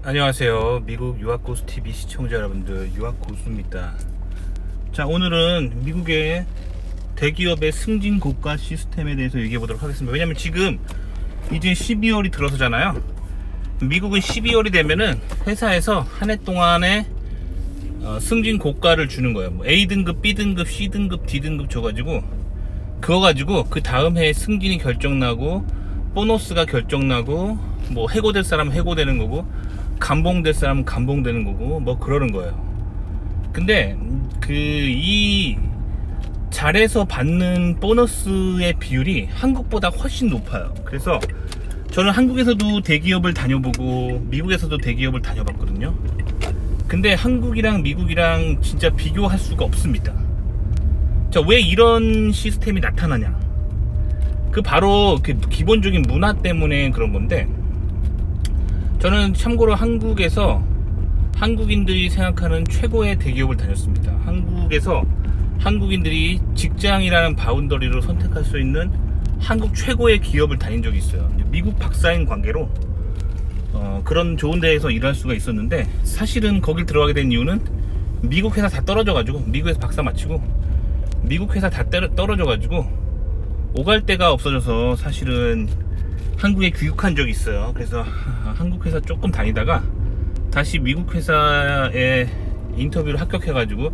안녕하세요. 미국 유학고수TV 시청자 여러분들, 유학고수입니다. 자, 오늘은 미국의 대기업의 승진 고가 시스템에 대해서 얘기해 보도록 하겠습니다. 왜냐면 지금 이제 12월이 들어서잖아요. 미국은 12월이 되면은 회사에서 한 해 동안에 승진 고가를 주는 거예요. 뭐 A등급, B등급, C등급, D등급 줘가지고 그거 가지고 그 다음 해에 승진이 결정나고 보너스가 결정나고 뭐 해고될 사람은 해고되는 거고 감봉될 사람은 감봉되는 거고 뭐 그러는 거예요. 근데 이 잘해서 받는 보너스의 비율이 한국보다 훨씬 높아요. 그래서 저는 한국에서도 대기업을 다녀보고 미국에서도 대기업을 다녀봤거든요. 근데 한국이랑 미국이랑 진짜 비교할 수가 없습니다. 자, 왜 이런 시스템이 나타나냐? 그 바로 그 기본적인 문화 때문에 그런 건데, 저는 참고로 한국에서 한국인들이 생각하는 최고의 대기업을 다녔습니다. 한국에서 한국인들이 직장이라는 바운더리로 선택할 수 있는 한국 최고의 기업을 다닌 적이 있어요. 미국 박사인 관계로 그런 좋은 데에서 일할 수가 있었는데, 사실은 거길 들어가게 된 이유는 미국 회사 다 떨어져가지고, 미국에서 박사 마치고 미국 회사 다 떨어져가지고 오갈 데가 없어져서 사실은 한국에 귀국한 적이 있어요. 그래서 한국 회사 조금 다니다가 다시 미국 회사에 인터뷰를 합격해가지고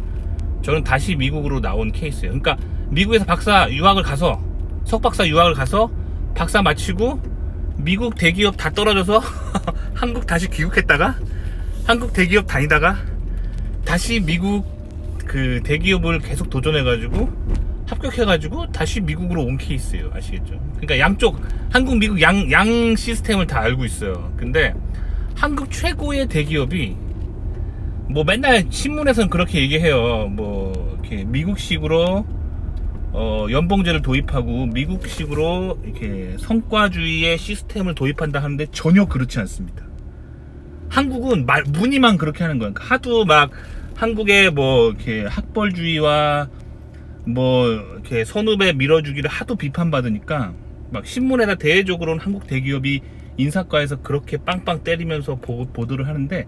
저는 다시 미국으로 나온 케이스예요. 그러니까 미국에서 박사 유학을 가서, 석박사 유학을 가서 박사 마치고 미국 대기업 다 떨어져서 한국 다시 귀국했다가 한국 대기업 다니다가 다시 미국 그 대기업을 계속 도전해가지고 합격해가지고 다시 미국으로 온 케이스예요. 아시겠죠? 그러니까 양쪽 한국 미국 양 시스템을 다 알고 있어요. 근데 한국 최고의 대기업이 뭐 맨날 신문에서는 그렇게 얘기해요. 뭐 이렇게 미국식으로 연봉제를 도입하고 미국식으로 이렇게 성과주의의 시스템을 도입한다 하는데 전혀 그렇지 않습니다. 한국은 무늬만 그렇게 하는 거예요. 하도 막 한국의 뭐 이렇게 학벌주의와 뭐 이렇게 선후배 밀어주기를 하도 비판받으니까 막 신문에다 대외적으로는 한국 대기업이 인사과에서 그렇게 빵빵 때리면서 보도를 하는데,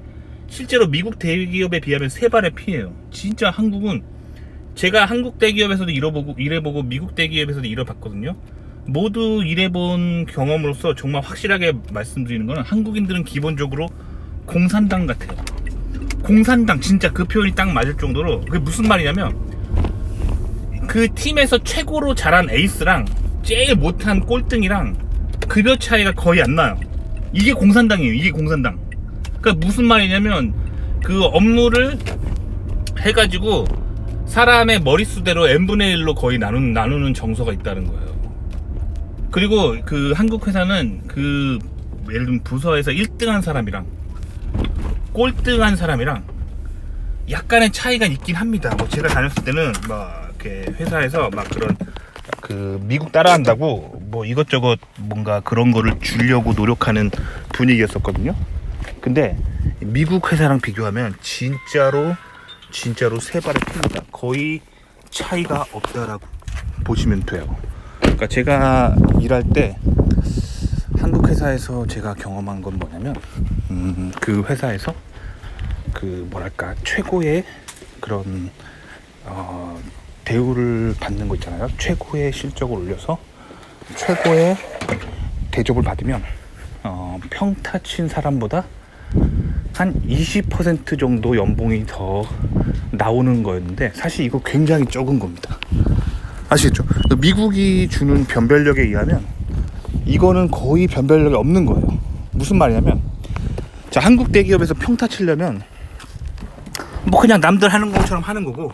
실제로 미국 대기업에 비하면 세 발의 피해요. 진짜 한국은, 제가 한국 대기업에서도 일해보고 미국 대기업에서도 일해봤거든요. 모두 일해본 경험으로서 정말 확실하게 말씀드리는 거는, 한국인들은 기본적으로 공산당 같아요. 공산당, 진짜 그 표현이 딱 맞을 정도로. 그게 무슨 말이냐면, 그 팀에서 최고로 잘한 에이스랑 제일 못한 꼴등이랑 급여 차이가 거의 안 나요. 이게 공산당이에요. 이게 공산당. 그러니까 무슨 말이냐면, 그 업무를 해가지고 사람의 머릿수대로 n분의 1로 거의 나누는 정서가 있다는 거예요. 그리고 그 한국 회사는 그 예를 들면 부서에서 1등한 사람이랑 꼴등한 사람이랑 약간의 차이가 있긴 합니다. 뭐 제가 다녔을 때는 막 이렇게 회사에서 막 그런 그 미국 따라한다고 뭐 이것저것 뭔가 그런 거를 주려고 노력하는 분위기였었거든요. 근데 미국 회사랑 비교하면 진짜로 세 발의 큽니다. 거의 차이가 없다라고 보시면 돼요. 그러니까 제가 일할 때 한국 회사에서 제가 경험한 건 뭐냐면, 그 회사에서 그 뭐랄까 최고의 그런 대우를 받는 거 있잖아요. 최고의 실적을 올려서 최고의 대접을 받으면 평타 친 사람보다 한 20% 정도 연봉이 더 나오는 거였는데, 사실 이거 굉장히 적은 겁니다. 아시겠죠? 미국이 주는 변별력에 의하면 이거는 거의 변별력이 없는 거예요. 무슨 말이냐면, 자, 한국 대기업에서 평타 치려면 뭐 그냥 남들 하는 것처럼 하는 거고,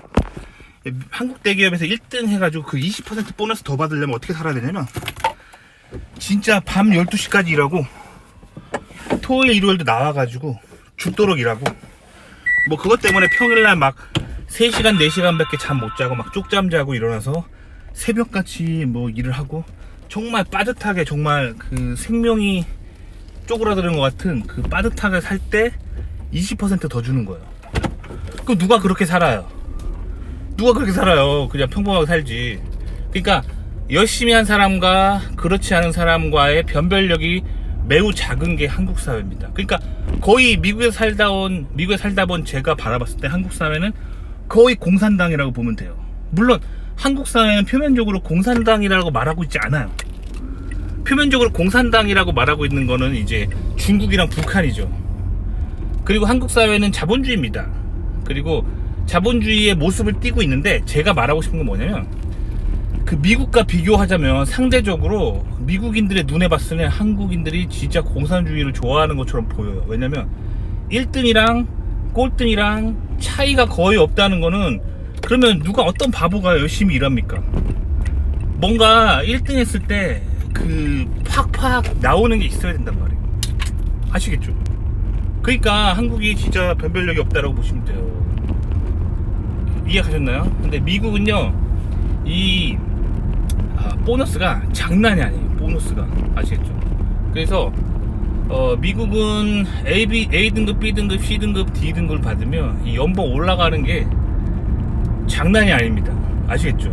한국 대기업에서 1등 해가지고 그 20% 보너스 더 받으려면 어떻게 살아야 되냐면, 진짜 밤 12시까지 일하고 토요일 일요일도 나와가지고 죽도록 일하고, 뭐 그것 때문에 평일날 막 3시간 4시간 밖에 잠 못 자고 막 쪽잠 자고 일어나서 새벽같이 뭐 일을 하고, 정말 빠듯하게, 정말 그 생명이 쪼그라드는 것 같은 그 빠듯하게 살 때 20% 더 주는 거예요. 그럼 누가 그렇게 살아요? 누가 그렇게 살아요? 그냥 평범하게 살지. 그러니까 열심히 한 사람과 그렇지 않은 사람과의 변별력이 매우 작은 게 한국 사회입니다. 그러니까 거의 미국에 살다 본 제가 바라봤을 때 한국 사회는 거의 공산당이라고 보면 돼요. 물론 한국 사회는 표면적으로 공산당이라고 말하고 있지 않아요. 표면적으로 공산당이라고 말하고 있는 거는 이제 중국이랑 북한이죠. 그리고 한국 사회는 자본주의입니다. 그리고 자본주의의 모습을 띠고 있는데, 제가 말하고 싶은 건 뭐냐면, 그 미국과 비교하자면 상대적으로 미국인들의 눈에 봤을 때 한국인들이 진짜 공산주의를 좋아하는 것처럼 보여요. 왜냐면 1등이랑 꼴등이랑 차이가 거의 없다는 거는, 그러면 누가 어떤 바보가 열심히 일합니까? 뭔가 1등 했을 때 그 팍팍 나오는 게 있어야 된단 말이에요. 아시겠죠? 그러니까 한국이 진짜 변별력이 없다라고 보시면 돼요. 이해하셨나요? 근데 미국은요, 이 보너스가 장난이 아니에요. 보너스가. 아시겠죠? 그래서 미국은 A등급, B등급, C등급, D등급을 받으면 이 연봉 올라가는 게 장난이 아닙니다. 아시겠죠?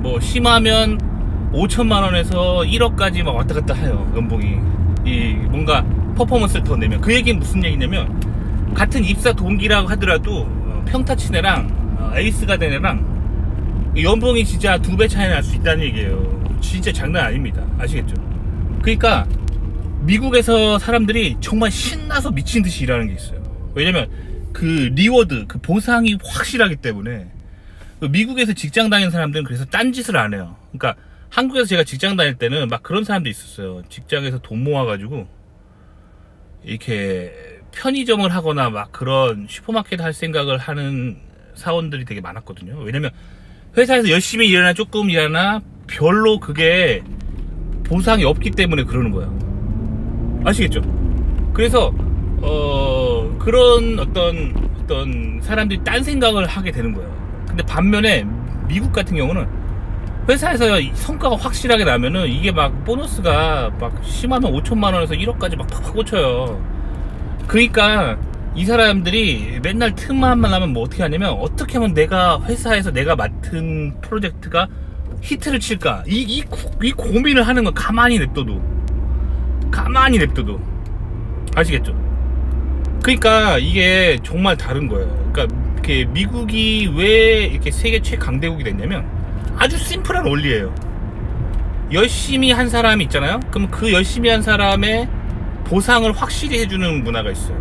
뭐 심하면 5천만 원에서 1억까지 막 왔다 갔다 해요. 연봉이. 이 뭔가 퍼포먼스를 더 내면. 그 얘기는 무슨 얘기냐면, 같은 입사 동기라고 하더라도 평타 친 애랑 에이스가 된 애랑 연봉이 진짜 2배 차이 날 수 있다는 얘기예요. 진짜 장난 아닙니다. 아시겠죠? 그러니까 미국에서 사람들이 정말 신나서 미친 듯이 일하는 게 있어요. 왜냐면 그 리워드, 그 보상이 확실하기 때문에. 미국에서 직장 다니는 사람들은 그래서 딴짓을 안 해요. 그러니까 한국에서 제가 직장 다닐 때는 막 그런 사람도 있었어요. 직장에서 돈 모아가지고 이렇게 편의점을 하거나 막 그런 슈퍼마켓 할 생각을 하는 사원들이 되게 많았거든요. 왜냐면 회사에서 열심히 일하나 조금 일하나 별로 그게 보상이 없기 때문에 그러는 거예요. 아시겠죠? 그래서 그런 어떤 사람들이 딴 생각을 하게 되는 거예요. 근데 반면에 미국 같은 경우는 회사에서 성과가 확실하게 나면은 이게 막 보너스가 막 심하면 5천만 원에서 1억까지 막 팍팍 꽂혀요. 그러니까 이 사람들이 맨날 틈만 나면 뭐 어떻게 하냐면, 어떻게 하면 내가 회사에서 내가 맡은 프로젝트가 히트를 칠까, 이 고민을 하는 거. 가만히 냅둬도 아시겠죠? 그러니까 이게 정말 다른 거예요. 그러니까 이렇게 미국이 왜 이렇게 세계 최강대국이 됐냐면 아주 심플한 원리예요. 열심히 한 사람이 있잖아요. 그럼 그 열심히 한 사람의 보상을 확실히 해주는 문화가 있어요.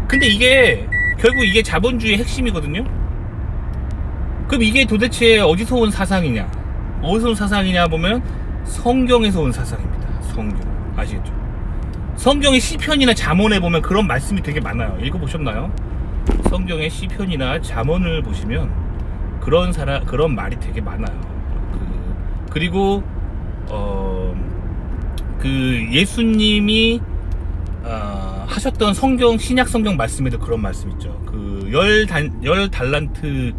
근데 이게 결국 이게 자본주의의 핵심이거든요. 그럼 이게 도대체 어디서 온 사상이냐? 어디서 온 사상이냐 보면 성경에서 온 사상입니다. 성경. 아시겠죠? 성경의 시편이나 잠언에 보면 그런 말씀이 되게 많아요. 읽어보셨나요? 성경의 시편이나 잠언을 보시면 그런 말이 되게 많아요. 그리고 그 예수님이 하셨던 신약 성경 말씀에도 그런 말씀 있죠. 그 열 달란트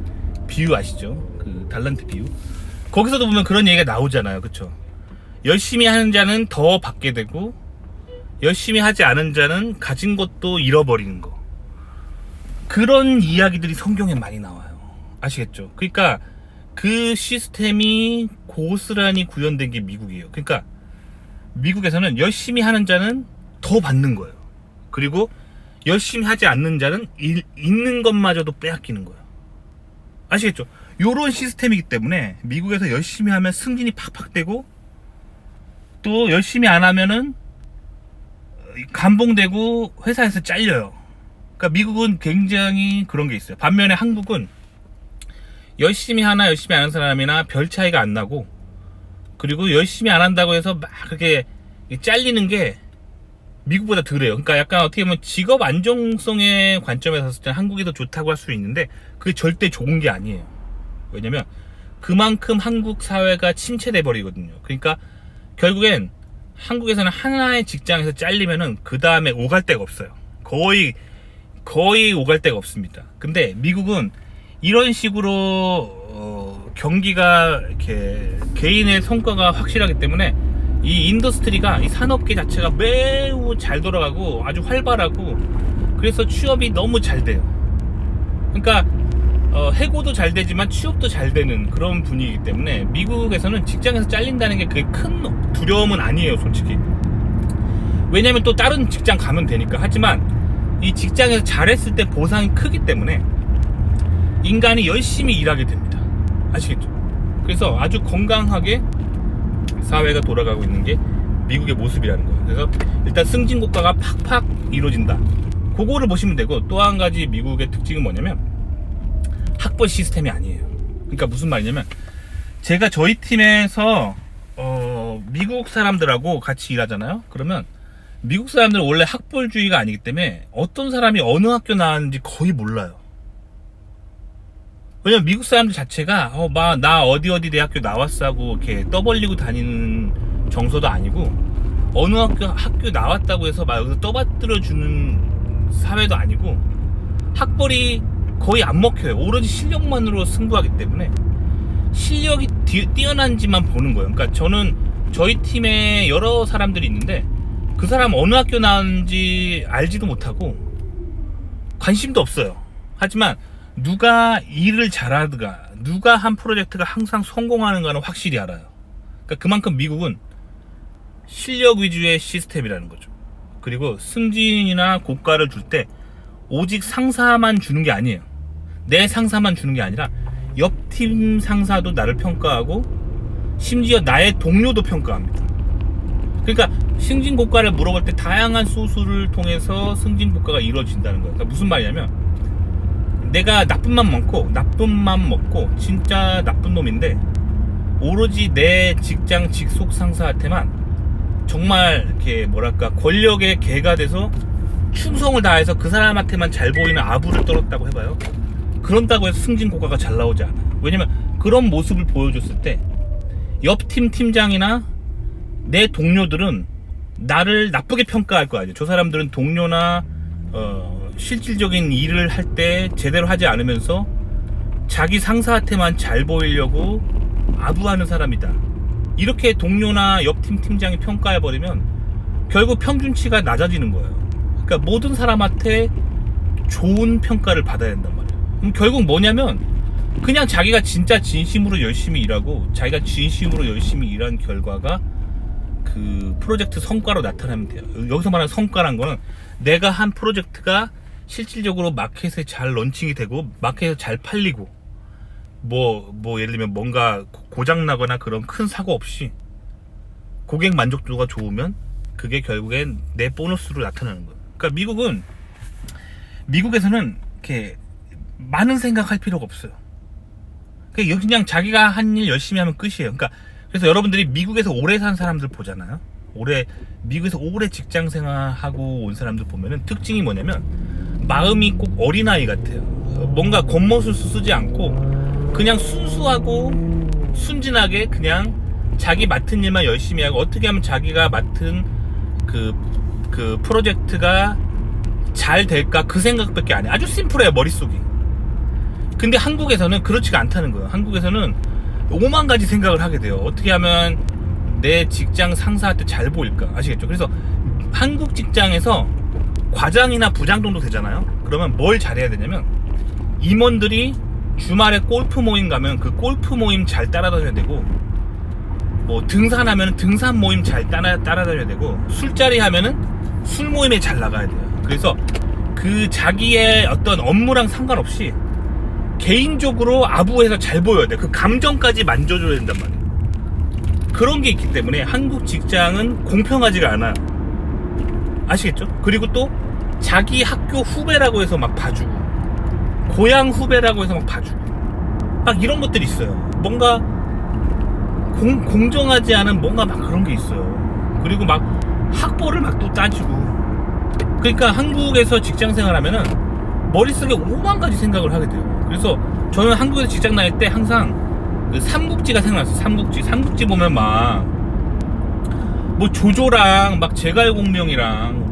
비유 아시죠? 그 달란트 비유. 거기서도 보면 그런 얘기가 나오잖아요. 그쵸? 열심히 하는 자는 더 받게 되고, 열심히 하지 않은 자는 가진 것도 잃어버리는 거. 그런 이야기들이 성경에 많이 나와요. 아시겠죠? 그러니까 그 시스템이 고스란히 구현된 게 미국이에요. 그러니까 미국에서는 열심히 하는 자는 더 받는 거예요. 그리고 열심히 하지 않는 자는 있는 것마저도 빼앗기는 거예요. 아시겠죠? 요런 시스템이기 때문에 미국에서 열심히 하면 승진이 팍팍 되고, 또 열심히 안 하면은 감봉되고 회사에서 잘려요. 그러니까 미국은 굉장히 그런 게 있어요. 반면에 한국은 열심히 하나 열심히 안 하는 사람이나 별 차이가 안 나고, 그리고 열심히 안 한다고 해서 막 그렇게 잘리는 게 미국보다 덜해요. 그러니까 약간 어떻게 보면 직업 안정성의 관점에서 봤을 때 한국이 더 좋다고 할 수 있는데, 그게 절대 좋은 게 아니에요. 왜냐면 그만큼 한국 사회가 침체돼 버리거든요. 그러니까 결국엔 한국에서는 하나의 직장에서 잘리면은 그 다음에 오갈 데가 없어요. 거의 오갈 데가 없습니다. 근데 미국은 이런 식으로 경기가 이렇게 개인의 성과가 확실하기 때문에 이 인더스트리가, 이 산업계 자체가 매우 잘 돌아가고 아주 활발하고, 그래서 취업이 너무 잘 돼요. 그러니까 해고도 잘 되지만 취업도 잘 되는 그런 분위기이기 때문에 미국에서는 직장에서 잘린다는 게 그게 큰 두려움은 아니에요, 솔직히. 왜냐면 또 다른 직장 가면 되니까. 하지만 이 직장에서 잘했을 때 보상이 크기 때문에 인간이 열심히 일하게 됩니다. 아시겠죠? 그래서 아주 건강하게 사회가 돌아가고 있는 게 미국의 모습이라는 거예요. 그래서 일단 승진국가가 팍팍 이루어진다. 그거를 보시면 되고, 또 한 가지 미국의 특징은 뭐냐면 학벌 시스템이 아니에요. 그러니까 무슨 말이냐면, 제가 저희 팀에서 미국 사람들하고 같이 일하잖아요. 그러면 미국 사람들은 원래 학벌주의가 아니기 때문에 어떤 사람이 어느 학교 나왔는지 거의 몰라요. 왜냐면 미국 사람들 자체가 나 어디 대학교 나왔어 하고 이렇게 떠벌리고 다니는 정서도 아니고, 어느 학교 나왔다고 해서 막 여기서 떠받들어 주는 사회도 아니고, 학벌이 거의 안 먹혀요. 오로지 실력만으로 승부하기 때문에 실력이 뛰어난지만 보는 거예요. 그러니까 저는 저희 팀에 여러 사람들이 있는데 그 사람 어느 학교 나왔는지 알지도 못하고 관심도 없어요. 하지만 누가 일을 잘하든가 누가 한 프로젝트가 항상 성공하는가는 확실히 알아요. 그러니까 그만큼 미국은 실력 위주의 시스템이라는 거죠. 그리고 승진이나 고과를 줄 때 오직 상사만 주는 게 아니에요. 내 상사만 주는 게 아니라 옆팀 상사도 나를 평가하고 심지어 나의 동료도 평가합니다. 그러니까 승진 고과를 물어볼 때 다양한 소수를 통해서 승진 고과가 이루어진다는 거예요. 그러니까 무슨 말이냐면, 내가 나쁜 맘 먹고 진짜 나쁜 놈인데 오로지 내 직장 직속 상사한테만 정말 이렇게 뭐랄까 권력의 개가 돼서 충성을 다해서 그 사람한테만 잘 보이는 아부를 떨었다고 해봐요. 그런다고 해서 승진 고과가 잘 나오지 않아요. 왜냐면 그런 모습을 보여줬을 때 옆팀 팀장이나 내 동료들은 나를 나쁘게 평가할 거 아니에요. 저 사람들은 동료나 실질적인 일을 할 때 제대로 하지 않으면서 자기 상사한테만 잘 보이려고 아부하는 사람이다. 이렇게 동료나 옆팀 팀장이 평가해버리면 결국 평균치가 낮아지는 거예요. 그러니까 모든 사람한테 좋은 평가를 받아야 된단 말이에요. 그럼 결국 뭐냐면 그냥 자기가 진짜 진심으로 열심히 일하고 자기가 진심으로 열심히 일한 결과가 그 프로젝트 성과로 나타나면 돼요. 여기서 말하는 성과란 거는 내가 한 프로젝트가 실질적으로 마켓에 잘 런칭이 되고 마켓에 잘 팔리고 뭐 예를 들면 뭔가 고장나거나 그런 큰 사고 없이 고객 만족도가 좋으면 그게 결국엔 내 보너스로 나타나는 거예요. 그러니까 미국에서는 이렇게 많은 생각할 필요가 없어요. 그냥 자기가 한 일 열심히 하면 끝이에요. 그러니까 그래서 여러분들이 미국에서 오래 산 사람들 보잖아요. 미국에서 오래 직장 생활하고 온 사람들 보면은 특징이 뭐냐면 마음이 꼭 어린아이 같아요. 뭔가 겉멋을 쓰지 않고 그냥 순수하고 순진하게 그냥 자기 맡은 일만 열심히 하고 어떻게 하면 자기가 맡은 그 프로젝트가 잘 될까 그 생각밖에 안 해. 아주 심플해요, 머릿속이. 근데 한국에서는 그렇지가 않다는 거예요. 한국에서는 5만 가지 생각을 하게 돼요. 어떻게 하면 내 직장 상사한테 잘 보일까? 아시겠죠? 그래서 한국 직장에서 과장이나 부장 정도 되잖아요. 그러면 뭘 잘해야 되냐면 임원들이 주말에 골프 모임 가면 그 골프 모임 잘 따라다녀야 되고, 뭐 등산하면 등산 모임 잘 따라다녀야 되고, 술자리 하면은 술 모임에 잘 나가야 돼요. 그래서 그 자기의 어떤 업무랑 상관없이 개인적으로 아부해서 잘 보여야 돼. 그 감정까지 만져줘야 된단 말이에요. 그런 게 있기 때문에 한국 직장은 공평하지가 않아요. 아시겠죠? 그리고 또 자기 학교 후배라고 해서 막 봐주고, 고향 후배라고 해서 막 봐주고, 막 이런 것들이 있어요. 뭔가 공정하지 않은 뭔가 막 그런 게 있어요. 그리고 막 학벌을 막 또 따지고. 그러니까 한국에서 직장 생활하면은 머릿속에 5만 가지 생각을 하게 돼요. 그래서 저는 한국에서 직장 다닐 때 항상 그 삼국지가 생각났어요. 삼국지 보면 막 뭐 조조랑 막 제갈공명이랑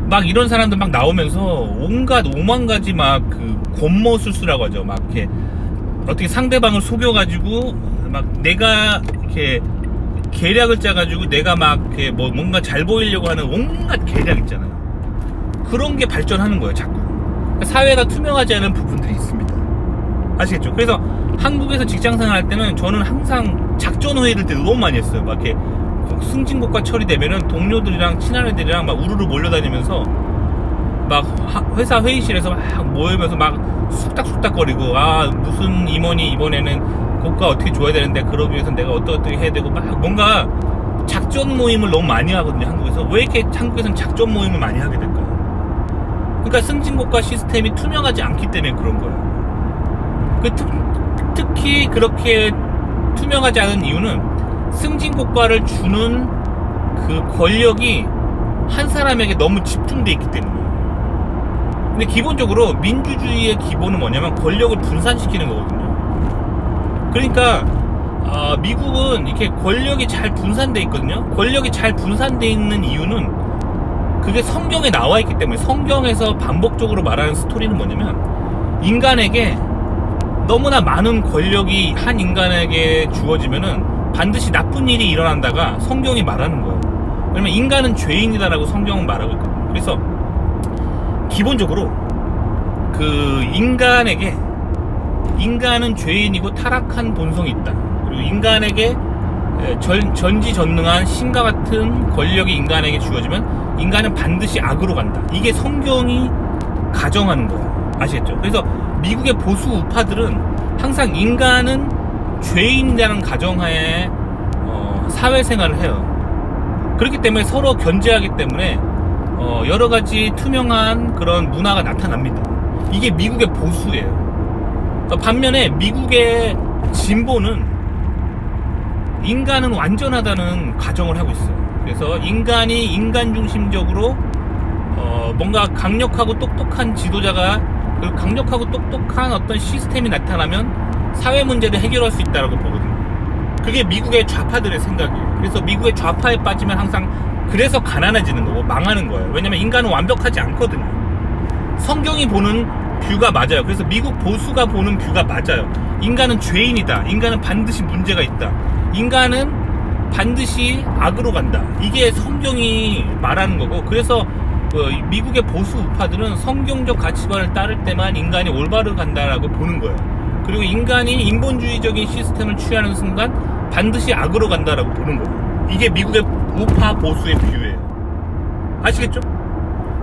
막 이런 사람들 막 나오면서 온갖 5만 가지 막 그 권모술수라고 하죠. 막 이렇게 어떻게 상대방을 속여가지고 막 내가 이렇게 계략을 짜가지고 내가 막 이렇게 뭐 뭔가 잘 보이려고 하는 온갖 계략 있잖아요. 그런 게 발전하는 거예요, 자꾸. 그러니까 사회가 투명하지 않은 부분들이 있습니다. 아시겠죠? 그래서 한국에서 직장 생활 할 때는 저는 항상 작전 회의를 때 너무 많이 했어요. 막 이렇게 승진고과 처리되면은 동료들이랑 친한 애들이랑 막 우르르 몰려다니면서 막 회사 회의실에서 막 모이면서 막 쑥닥쑥닥거리고, 무슨 임원이 이번에는 고과 어떻게 줘야 되는데 그러기 위해서 내가 어떻게 해야 되고, 막 뭔가 작전 모임을 너무 많이 하거든요. 한국에서. 왜 이렇게 한국에서는 작전 모임을 많이 하게 될까요? 그러니까 승진고과 시스템이 투명하지 않기 때문에 그런 거예요. 특히 그렇게 투명하지 않은 이유는 승진고과를 주는 그 권력이 한 사람에게 너무 집중돼 있기 때문이에요. 근데 기본적으로 민주주의의 기본은 뭐냐면 권력을 분산시키는 거거든요. 그러니까 미국은 이렇게 권력이 잘 분산돼 있거든요. 권력이 잘 분산돼 있는 이유는 그게 성경에 나와 있기 때문에. 성경에서 반복적으로 말하는 스토리는 뭐냐면, 인간에게 너무나 많은 권력이 한 인간에게 주어지면은 반드시 나쁜 일이 일어난다가 성경이 말하는 거예요. 왜냐면 인간은 죄인이다라고 성경은 말하고 있거든요. 그래서 기본적으로 그 인간은 죄인이고 타락한 본성이 있다. 그리고 인간에게 전지전능한 신과 같은 권력이 인간에게 주어지면 인간은 반드시 악으로 간다. 이게 성경이 가정하는 거예요. 아시겠죠? 그래서 미국의 보수 우파들은 항상 인간은 죄인이라는 가정하에 사회생활을 해요. 그렇기 때문에 서로 견제하기 때문에 여러가지 투명한 그런 문화가 나타납니다. 이게 미국의 보수예요. 반면에 미국의 진보는 인간은 완전하다는 가정을 하고 있어요. 그래서 인간이 인간 중심적으로 뭔가 강력하고 똑똑한 지도자가, 그리고 강력하고 똑똑한 어떤 시스템이 나타나면 사회 문제를 해결할 수 있다고 보거든요. 그게 미국의 좌파들의 생각이에요. 그래서 미국의 좌파에 빠지면 항상 그래서 가난해지는 거고 망하는 거예요. 왜냐면 인간은 완벽하지 않거든요. 성경이 보는 뷰가 맞아요. 그래서 미국 보수가 보는 뷰가 맞아요. 인간은 죄인이다. 인간은 반드시 문제가 있다. 인간은 반드시 악으로 간다. 이게 성경이 말하는 거고, 그래서 미국의 보수 우파들은 성경적 가치관을 따를 때만 인간이 올바르게 간다라고 보는 거예요. 그리고 인간이 인본주의적인 시스템을 취하는 순간 반드시 악으로 간다라고 보는 거예요. 이게 미국의 우파 보수의 뷰예요. 아시겠죠?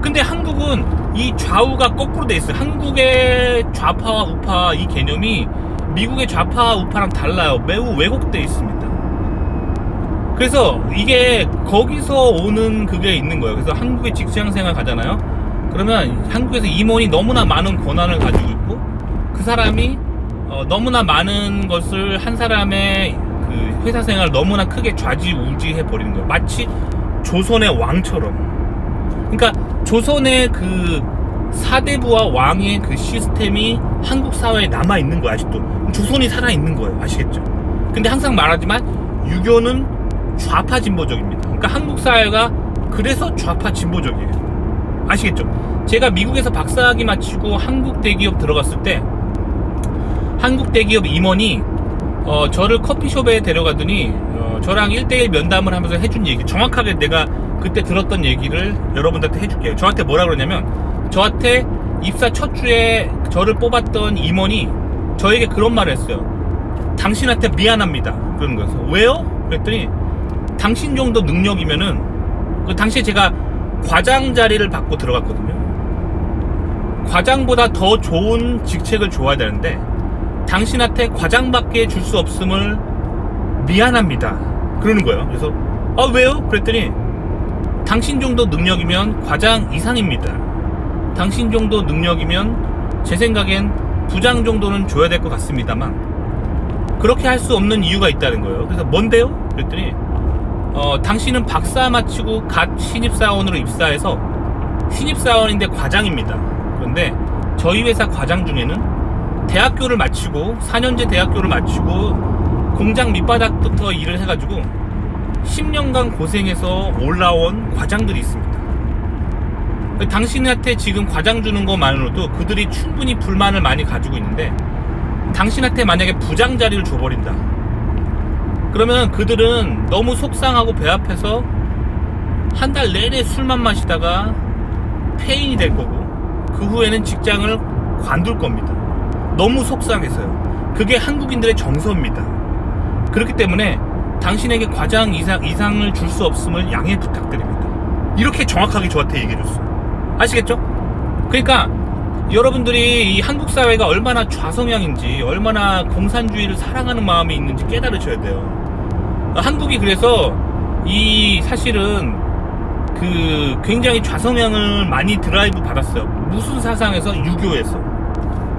근데 한국은 이 좌우가 거꾸로 돼 있어요. 한국의 좌파와 우파 이 개념이 미국의 좌파와 우파랑 달라요. 매우 왜곡돼 있습니다. 그래서 이게 거기서 오는 그게 있는 거예요. 그래서 한국의 직장생활 가잖아요. 그러면 한국에서 임원이 너무나 많은 권한을 가지고 있고, 그 사람이 너무나 많은 것을 한 사람의 그 회사 생활을 너무나 크게 좌지우지해 버리는 거예요. 마치 조선의 왕처럼. 그러니까 조선의 그 사대부와 왕의 그 시스템이 한국 사회에 남아 있는 거예요. 아직도 조선이 살아 있는 거예요. 아시겠죠? 근데 항상 말하지만 유교는 좌파 진보적입니다. 그러니까 한국 사회가 그래서 좌파 진보적이에요. 아시겠죠? 제가 미국에서 박사학위 마치고 한국 대기업 들어갔을 때 한국 대기업 임원이 저를 커피숍에 데려가더니 저랑 1대1 면담을 하면서 해준 얘기, 정확하게 내가 그때 들었던 얘기를 여러분들한테 해줄게요. 저한테 뭐라 그러냐면, 저한테 입사 첫 주에 저를 뽑았던 임원이 저에게 그런 말을 했어요. 당신한테 미안합니다. 그러는 거였어. 왜요? 그랬더니 당신 정도 능력이면은, 그 당시에 제가 과장 자리를 받고 들어갔거든요. 과장보다 더 좋은 직책을 줘야 되는데 당신한테 과장밖에 줄 수 없음을 미안합니다. 그러는 거예요. 그래서 왜요? 그랬더니 당신 정도 능력이면 과장 이상입니다. 당신 정도 능력이면 제 생각엔 부장 정도는 줘야 될 것 같습니다만 그렇게 할 수 없는 이유가 있다는 거예요. 그래서 뭔데요? 그랬더니 당신은 박사 마치고 갓 신입사원으로 입사해서 신입사원인데 과장입니다. 그런데 저희 회사 과장 중에는 대학교를 마치고 4년제 대학교를 마치고 공장 밑바닥부터 일을 해가지고 10년간 고생해서 올라온 과장들이 있습니다. 당신한테 지금 과장 주는 것만으로도 그들이 충분히 불만을 많이 가지고 있는데, 당신한테 만약에 부장 자리를 줘버린다 그러면 그들은 너무 속상하고 배 아파서 한 달 내내 술만 마시다가 폐인이 될 거고, 그 후에는 직장을 관둘 겁니다. 너무 속상해서요. 그게 한국인들의 정서입니다. 그렇기 때문에 당신에게 과장 이상을 줄 수 없음을 양해 부탁드립니다. 이렇게 정확하게 저한테 얘기해줬어. 아시겠죠? 그러니까 여러분들이 이 한국 사회가 얼마나 좌성향인지, 얼마나 공산주의를 사랑하는 마음이 있는지 깨달으셔야 돼요. 한국이 그래서 이 사실은 그 굉장히 좌성향을 많이 드라이브 받았어요. 무슨 사상에서? 유교에서.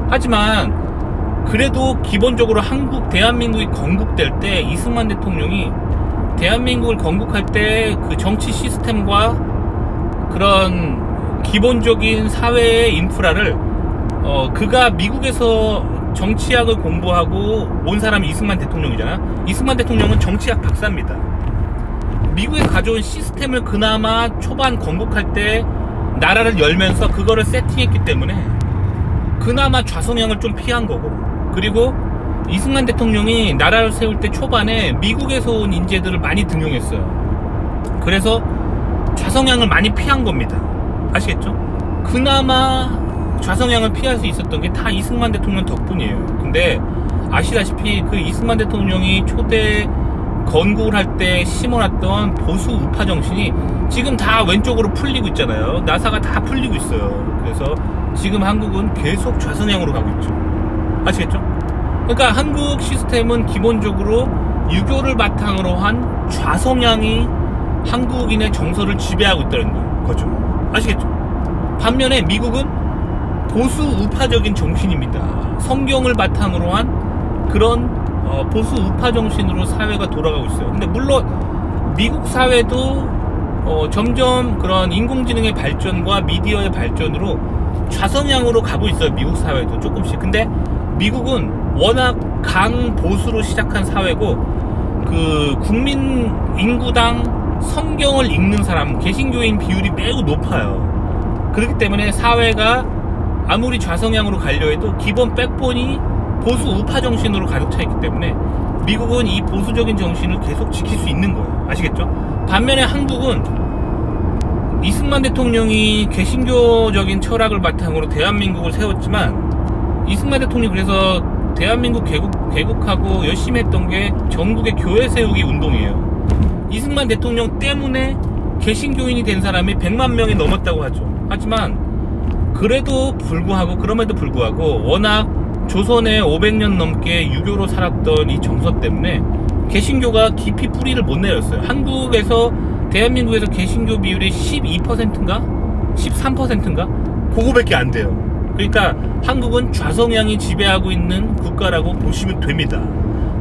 하지만 그래도 기본적으로 대한민국이 건국될 때 이승만 대통령이 대한민국을 건국할 때 그 정치 시스템과 그런 기본적인 사회의 인프라를 그가 미국에서 정치학을 공부하고 온 사람이 이승만 대통령이잖아요. 이승만 대통령은 정치학 박사입니다. 미국에서 가져온 시스템을 그나마 초반 건국할 때 나라를 열면서 그거를 세팅했기 때문에 그나마 좌성향을 좀 피한 거고, 그리고 이승만 대통령이 나라를 세울 때 초반에 미국에서 온 인재들을 많이 등용했어요. 그래서 좌성향을 많이 피한 겁니다. 아시겠죠? 그나마 좌성향을 피할 수 있었던 게 다 이승만 대통령 덕분이에요. 근데 아시다시피 그 이승만 대통령이 초대 건국을 할 때 심어놨던 보수 우파 정신이 지금 다 왼쪽으로 풀리고 있잖아요. 나사가 다 풀리고 있어요. 그래서 지금 한국은 계속 좌성향으로 가고 있죠. 아시겠죠? 그러니까 한국 시스템은 기본적으로 유교를 바탕으로 한 좌성향이 한국인의 정서를 지배하고 있다는 거죠. 아시겠죠? 반면에 미국은 보수 우파적인 정신입니다. 성경을 바탕으로 한 그런 보수 우파 정신으로 사회가 돌아가고 있어요. 근데 물론 미국 사회도 점점 그런 인공지능의 발전과 미디어의 발전으로 좌성향으로 가고 있어요. 미국 사회도 조금씩. 근데 미국은 워낙 강보수로 시작한 사회고, 그 국민 인구당 성경을 읽는 사람, 개신교인 비율이 매우 높아요. 그렇기 때문에 사회가 아무리 좌성향으로 가려 해도 기본 백본이 보수 우파 정신으로 가득 차 있기 때문에 미국은 이 보수적인 정신을 계속 지킬 수 있는 거예요. 아시겠죠? 반면에 한국은 이승만 대통령이 개신교적인 철학을 바탕으로 대한민국을 세웠지만, 이승만 대통령이 그래서 대한민국 개국하고 열심히 했던 게 전국의 교회 세우기 운동이에요. 이승만 대통령 때문에 개신교인이 된 사람이 100만 명이 넘었다고 하죠. 하지만 그럼에도 불구하고 워낙 조선에 500년 넘게 유교로 살았던 이 정서 때문에 개신교가 깊이 뿌리를 못 내렸어요. 대한민국에서 개신교 비율이 12%인가? 13%인가? 그거밖에 안 돼요. 그러니까 한국은 좌성향이 지배하고 있는 국가라고 보시면 됩니다.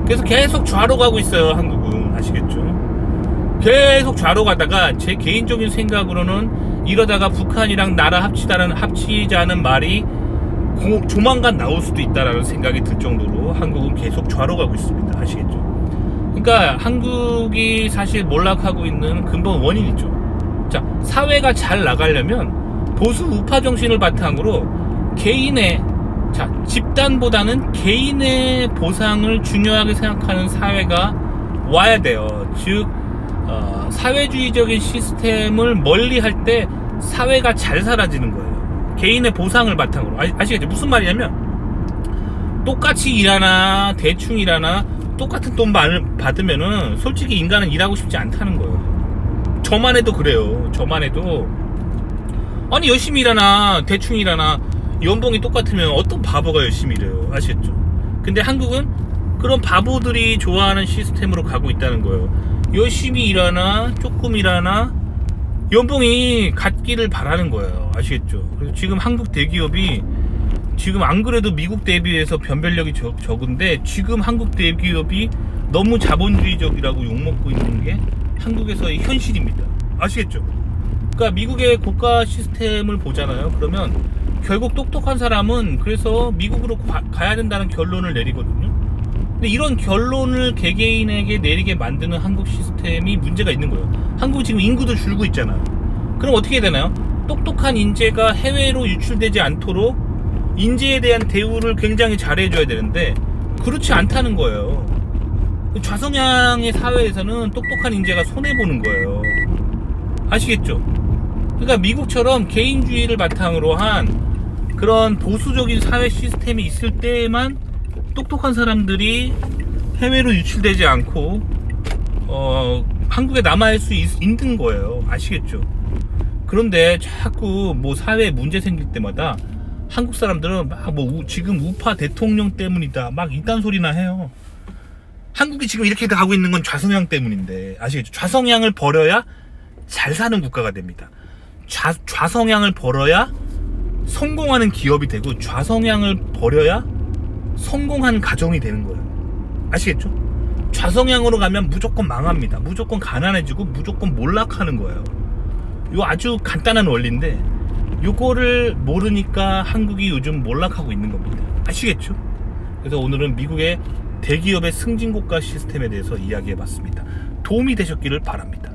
그래서 계속 좌로 가고 있어요. 한국은. 아시겠죠? 계속 좌로 가다가 제 개인적인 생각으로는 이러다가 북한이랑 나라 합치자는 말이 조만간 나올 수도 있다라는 생각이 들 정도로 한국은 계속 좌로 가고 있습니다. 아시겠죠? 그러니까 한국이 사실 몰락하고 있는 근본 원인이죠. 자, 사회가 잘 나가려면 보수 우파 정신을 바탕으로 집단보다는 개인의 보상을 중요하게 생각하는 사회가 와야 돼요. 즉 사회주의적인 시스템을 멀리할 때 사회가 잘 사라지는 거예요. 개인의 보상을 바탕으로. 아시겠죠? 무슨 말이냐면 똑같이 일하나 대충 일하나 똑같은 돈 받으면은 솔직히 인간은 일하고 싶지 않다는 거예요. 저만 해도 그래요. 저만 해도 아니 열심히 일하나 대충 일하나 연봉이 똑같으면 어떤 바보가 열심히 일해요. 아시겠죠? 근데 한국은 그런 바보들이 좋아하는 시스템으로 가고 있다는 거예요. 열심히 일하나 조금 일하나 연봉이 같기를 바라는 거예요. 아시겠죠? 그래서 지금 한국 대기업이 지금 안 그래도 미국 대비해서 변별력이 적은데 지금 한국 대기업이 너무 자본주의적이라고 욕먹고 있는 게 한국에서의 현실입니다. 아시겠죠? 그러니까 미국의 국가 시스템을 보잖아요. 그러면 결국 똑똑한 사람은 그래서 미국으로 가야 된다는 결론을 내리거든요. 근데 이런 결론을 개개인에게 내리게 만드는 한국 시스템이 문제가 있는 거예요. 한국 지금 인구도 줄고 있잖아요. 그럼 어떻게 해야 되나요? 똑똑한 인재가 해외로 유출되지 않도록 인재에 대한 대우를 굉장히 잘해줘야 되는데 그렇지 않다는 거예요. 좌성향의 사회에서는 똑똑한 인재가 손해보는 거예요. 아시겠죠? 그러니까 미국처럼 개인주의를 바탕으로 한 그런 보수적인 사회 시스템이 있을 때에만 똑똑한 사람들이 해외로 유출되지 않고 한국에 남아있을 수 있는 거예요. 아시겠죠? 그런데 자꾸 뭐 사회에 문제 생길 때마다 한국 사람들은 막 뭐 지금 우파 대통령 때문이다 막 이딴 소리나 해요. 한국이 지금 이렇게 가고 있는 건 좌성향 때문인데, 아시겠죠? 좌성향을 버려야 잘 사는 국가가 됩니다. 좌성향을 버려야 성공하는 기업이 되고, 좌성향을 버려야 성공한 가정이 되는 거예요. 아시겠죠? 좌성향으로 가면 무조건 망합니다. 무조건 가난해지고 무조건 몰락하는 거예요. 이거 아주 간단한 원리인데 요거를 모르니까 한국이 요즘 몰락하고 있는 겁니다. 아시겠죠? 그래서 오늘은 미국의 대기업의 승진국가 시스템에 대해서 이야기해 봤습니다. 도움이 되셨기를 바랍니다.